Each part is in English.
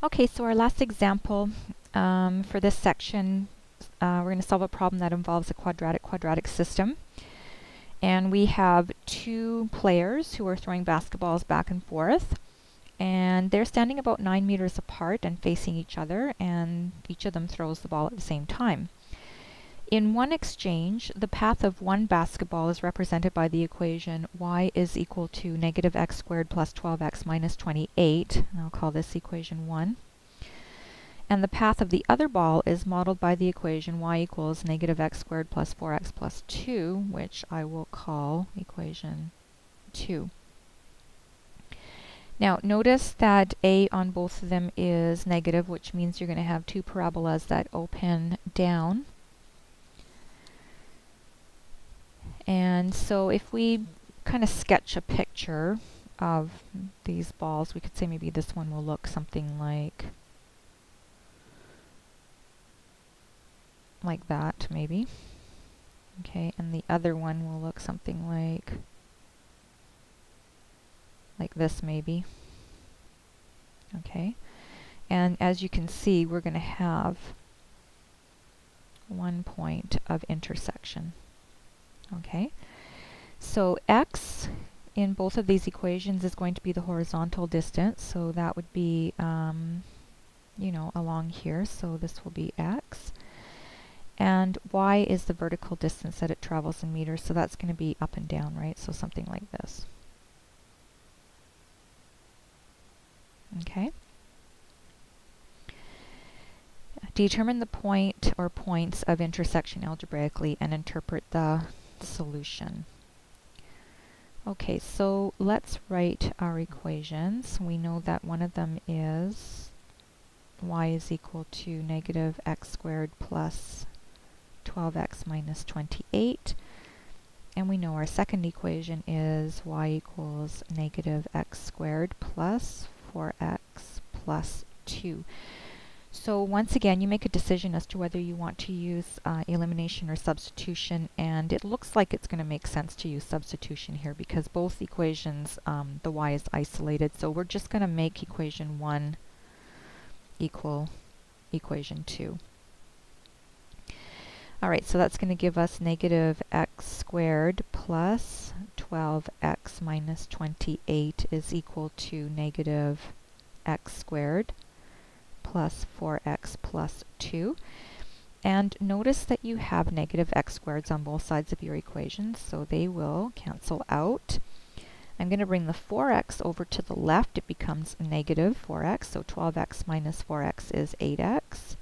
Okay, so our last example for this section, we're going to solve a problem that involves a quadratic system. And we have two players who are throwing basketballs back and forth. And they're standing about 9 meters apart and facing each other, and each of them throws the ball at the same time. In one exchange, the path of one basketball is represented by the equation y is equal to negative x squared plus 12x minus 28. And I'll call this equation 1. And the path of the other ball is modeled by the equation y equals negative x squared plus 4x plus 2, which I will call equation 2. Now notice that a on both of them is negative, which means you're going to have two parabolas that open down. And so if we kind of sketch a picture of these balls, we could say maybe this one will look something like that, maybe. Okay, and the other one will look something like this, maybe. Okay, and as you can see, we're going to have one point of intersection. Okay, so x in both of these equations is going to be the horizontal distance, so that would be, you know, along here, so this will be x. And y is the vertical distance that it travels in meters, so that's going to be up and down, right? So something like this. Okay. Determine the point or points of intersection algebraically and interpret the solution. Okay, so let's write our equations. We know that one of them is y is equal to negative x squared plus 12x minus 28. And we know our second equation is y equals negative x squared plus 4x plus 2. So once again, you make a decision as to whether you want to use elimination or substitution, and it looks like it's going to make sense to use substitution here because both equations, the y is isolated, so we're just going to make equation 1 equal equation 2. Alright, so that's going to give us negative x squared plus 12x minus 28 is equal to negative x squared plus 4x plus 2. And notice that you have negative x squareds on both sides of your equations, so they will cancel out. I'm going to bring the 4x over to the left. It becomes negative 4x, so 12x minus 4x is 8x.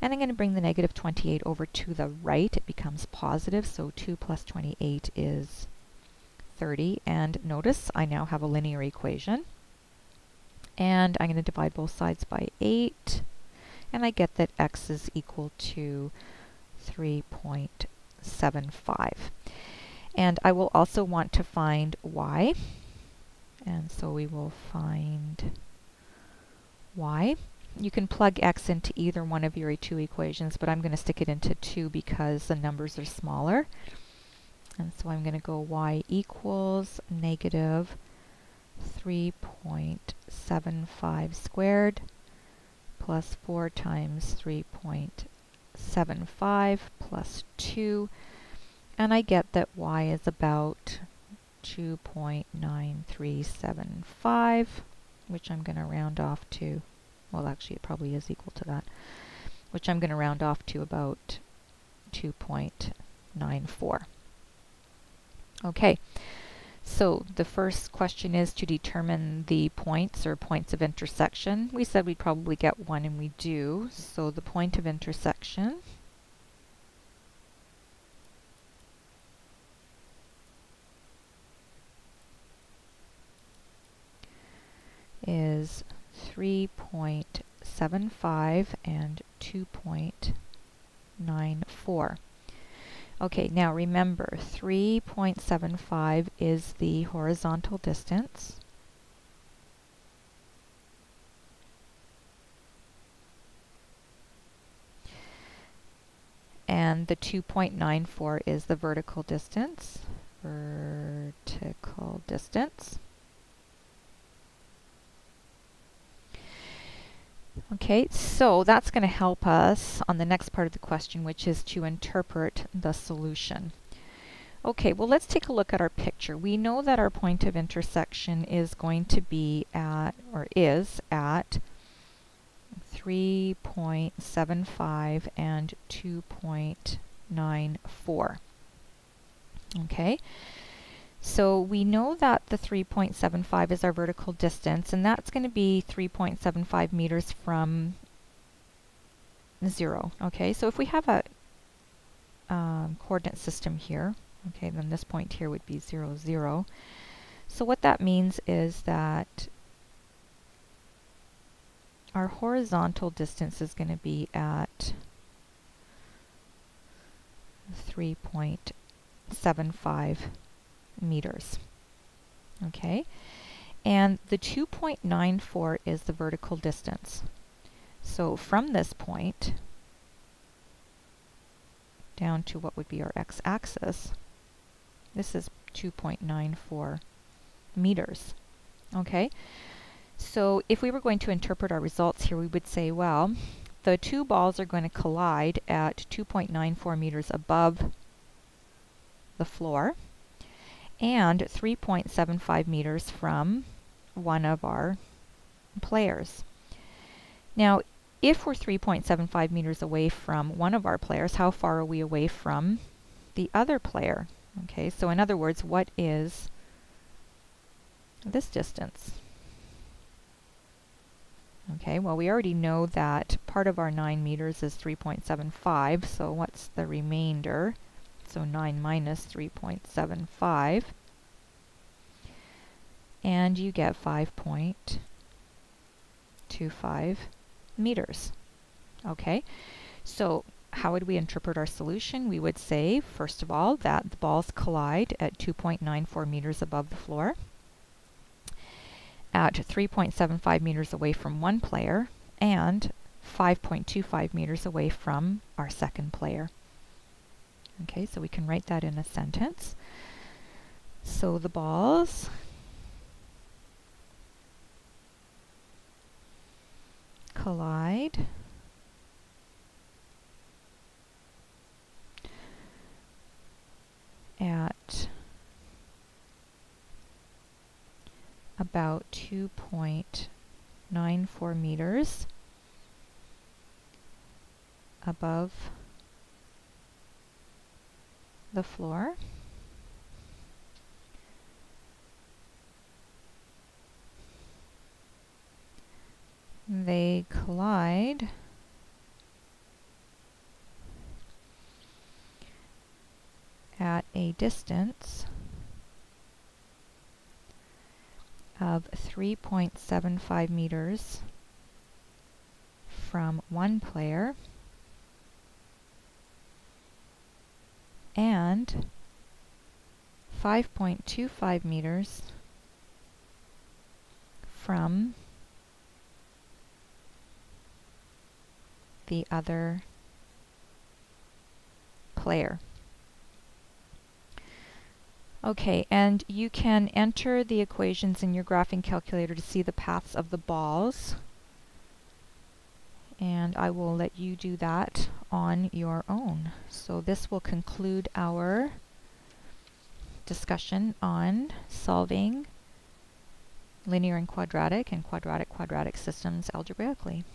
And I'm going to bring the negative 28 over to the right. It becomes positive, so 2 plus 28 is 30. And notice I now have a linear equation. And I'm going to divide both sides by 8, and I get that x is equal to 3.75. And I will also want to find y, and so we will find y. You can plug x into either one of your two equations, but I'm going to stick it into 2 because the numbers are smaller. And so I'm going to go y equals negative 3.75 squared plus 4 times 3.75 plus 2, and I get that y is about 2.9375, which I'm going to round off to, well actually it probably is equal to that, which I'm going to round off to about 2.94. Okay. So the first question is to determine the points or points of intersection. We said we'd probably get one, and we do. So the point of intersection is 3.75 and 2.94. Okay, now remember, 3.75 is the horizontal distance. And the 2.94 is the vertical distance. Vertical distance. Okay, so that's going to help us on the next part of the question, which is to interpret the solution. Okay, well, let's take a look at our picture. We know that our point of intersection is going to be at, or is at, 3.75 and 2.94. Okay, so we know that the 3.75 is our vertical distance, and that's going to be 3.75 meters from 0. Okay, so if we have a coordinate system here, okay, then this point here would be 0, 0. So what that means is that our horizontal distance is going to be at 3.75 meters. Okay, and the 2.94 is the vertical distance. So from this point down to what would be our x-axis, this is 2.94 meters. Okay, so if we were going to interpret our results here, we would say, well, the two balls are going to collide at 2.94 meters above the floor and 3.75 meters from one of our players. Now, if we're 3.75 meters away from one of our players, how far are we away from the other player? Okay, so in other words, what is this distance? Okay, well, we already know that part of our 9 meters is 3.75, so what's the remainder? So 9 minus 3.75, and you get 5.25 meters. Okay, so how would we interpret our solution? We would say, first of all, that the balls collide at 2.94 meters above the floor, at 3.75 meters away from one player, and 5.25 meters away from our second player. Okay, so we can write that in a sentence. So the balls collide at about 2.94 meters above the floor. They collide at a distance of 3.75 meters from one player and 5.25 meters from the other player. Okay, and you can enter the equations in your graphing calculator to see the paths of the balls, and I will let you do that on your own. So this will conclude our discussion on solving linear and quadratic quadratic systems algebraically.